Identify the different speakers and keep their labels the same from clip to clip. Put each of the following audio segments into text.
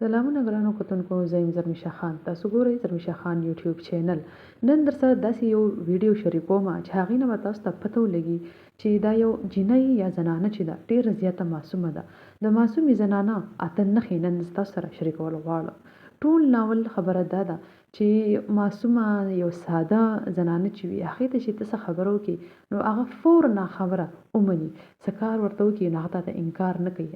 Speaker 1: سلامونه ګرانو کتونکو، زه یم زرمیشه خان. تاسو ګورئ زرمیشه خان یوټیوب چینل. نن در سره داسې یو ویډیو شریکوم چې هغې نه به تاسو ته پته ولګي چې دا یو جینۍ یا زنانه چې ده ډېره زیاته معصومه ده. د معصومې زنانه اته نښې نن تاسو سره شریکول غواړم. ټول ناول خبره دا ده چې معصومه یو ساده زنانه چې وي هغې ته چې ته څه خبره وکړي نو هغه فوراً خبره ومني. څه کار ورته وکړي نو هغه ته انکار نه کوي،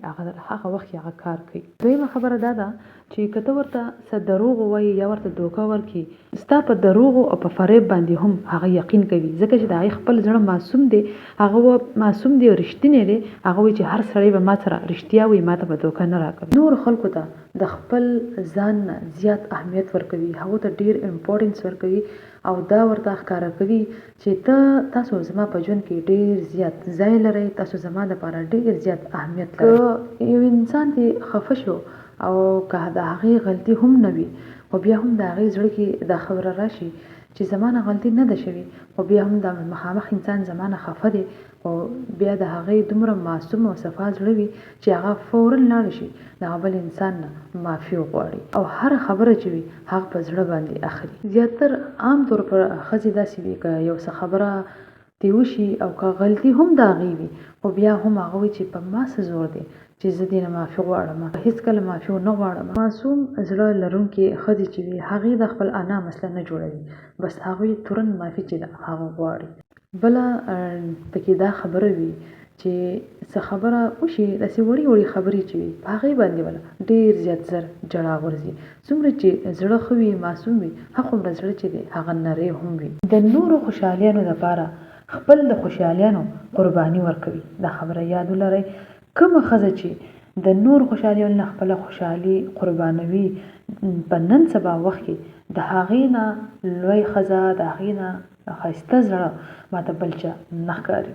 Speaker 1: هغه وخت کې هغه کار کوي. دویمه خبره دا ده چې که ته ورته څه دروغ ووایي یا ورته دوکه ورکړي، ستا په دروغو او په فریب باندې هم هغه یقین کوي، ځکه چې د هغې خپل زړه معصوم دی. هغه معصوم دی او رښتینی دی. هغه وایي چې هر سړی به ما سره رښتیا وایي، ما ته به دوکه نه راکوي. نورو خلکو ته د خپل ځان نه زیات اهمیت ورکوي، هغو ته ډېر امپورټنس ورکوي او دا ورته ښکاره کوي چې تاسو زما په ژوند کې ډېر زیات ځای لرئ، تاسو زما لپاره ډېر زیات اهمیت لرئ. که یو انسان دې خفه شو او که د هغې غلطي هم نه وي، خو بیا هم د هغې زړه کې دا خبره راشي چې زما نه غلطي نه ده شوې، خو بیا هم د مخامخ انسان زما نه خفه دی، او بیا د هغې دومره معصوم او صفا زړه وي چې هغه فوراً لاړ شي د هغه بل انسان نه معافي وغواړي او هره خبره چې وي هغه په زړه باندې اخلي. زیاتر عام طور پر ښځې داسې وي که یو څه خبره دې وشي او که غلطي هم د هغې وي، خو بیا هم هغه وایي چې په ما څه زور دی چې زه دې نه معافي غواړم، هېڅکله معافي ونه غواړم. معصوم زړه لرونکې ښځې چې وي هغې د خپل انا مسله نه جوړوي، بس هغوی تورن معافي چې ده هغه غواړي. بله پکې دا خبره وي چې څه خبره وشي، داسې وړې وړې خبرې چې وي په هغې باندې بله ډېر زیات زر جړا ورځي. څومره چې زړه ښه وي معصوم وي هغومره زړه چې دی هغه نری هم وي. د نورو خوشحالیانو لپاره خپل د خوشحالیانو قرباني ورکوي. دا خبره یاد ولرئ، کومه ښځه چې د نور خوشحالیانو نه خپله خوشحالي قربانوي په نن سبا وخت کې د هغې نه لوی ښځه، د هغې نه ښایسته زړه ماته بل چا نه ښکاري،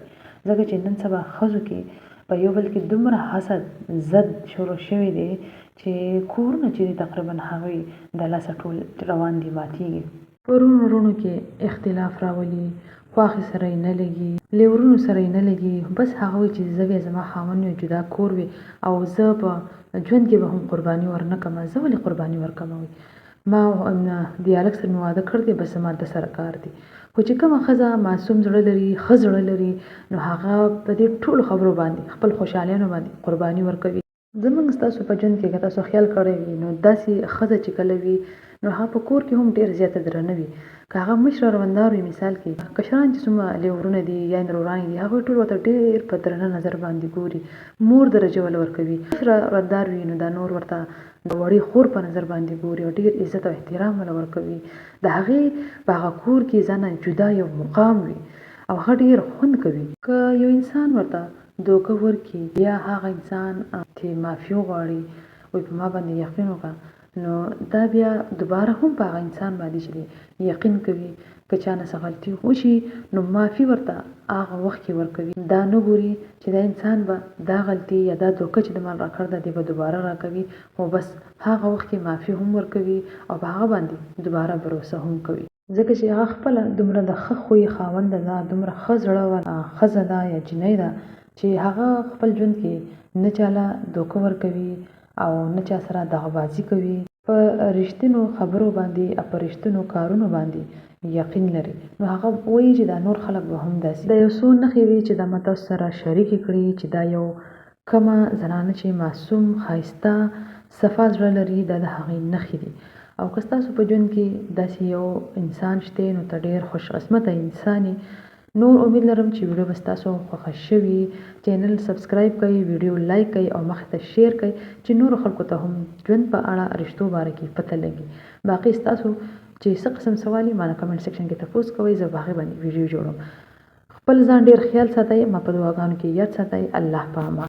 Speaker 1: ځکه چې نن سبا ښځو کې په یو بل کې دومره حسد زد شروع شوی دی چې کورونه چې دي تقریبا هغوی د لاسه ټول روان دي ماتېږي. په وروڼو کې اختلاف راولي، خواښې سره یې نه لګي، له ورونو سره یې نه لګي، بس هغه وایي چې زه بیا زما خاوند وي جدا کور وي او زه په ژوند کې به هم قرباني ورنه کړم. زه ولې قرباني ورکړم؟ ما د هلک سره مې واده کړی دی، بس زما د سره کار دی. خو چې کومه ښځه معصوم زړه لري، ښه زړه لري، نو هغه په دې ټولو خبرو باندې خپل خوشحالیانو باندې قرباني ورکوي. زموږ ستاسو په ژوند کې که تاسو خیال کړی وي نو داسې ښځه چې کله وي نو هغه په کور کې هم ډېر زیاته درنه وي. که هغه مشره روندار وي، مثال کې کشران چې څومره له ورونه دي یا وروران دي هغوی ټول ورته ډېر په درنه نظر باندې ګوري، مور درجه ول ورکوي. مشره روندار وي نو دا نور ورته د وړې خور په نظر باندې ګوري او ډېر عزت او احترام ول ورکوي. د هغې په هغه کور کې ځانه جدا یو مقام وي او هغه ډېر خوند کوي. که یو انسان ورته دوکه ورکړي یا هغه انسان چې معافي وغواړي وایي په ما باندې یقین وکړه، نو دا بیا دوباره هم په هغه انسان باندې چې یقین کوي. که چا نه څه غلطي وشي نو معافي ورته هغه وخت کې ورکوي. دا نه ګوري چې دا انسان به دا غلطي یا دا دوکه چې د ما راکړه ده دې به دوباره راکوي، خو بس هغه وخت کې معافي هم ورکوي او په هغه باندې دوباره بروسه هم کوي، ځکه چې هغه خپله دومره د ښه خوی خاونده ده، دومره ښه زړه ښځه ده یا جینۍ ده چې هغه خپل ژوند کې نه چاله دوکه ورکوي او نه چا سره دغابازي کوي. په رښتینو خبرو باندې او په رښتینو کارونو باندې یقین لري. نو هغه وایي چې دا نور خلک به هم داسې. دا یو څو نښې وي چې دا ما تاسو سره شریکې کړي چې دا یو کومه زنانه چې معصوم ښایسته صفا زړه لري دا د هغې نښې دي. او که ستاسو په ژوند کې داسې یو انسان شته نو ته ډېر خوش قسمته انسان یې. نور امید لرم چې ویډیو به ستاسو خوښه شوي. چینل سبسکرایب کړئ، ویډیو لایک کړئ او مخې ته شیر کړئ چې نورو خلکو ته هم ژوند په اړه رښتو باره کې پته لګي. باقي ستاسو چې څه قسم سوال وي ما نه کمنټ سیکشن کې تپوس کوئ، زه په هغې باندې ویډیو جوړوم. خپل ځان ډېر خیال ساتئ، ما په دعاګانو کې یاد ساتئ. الله په امان.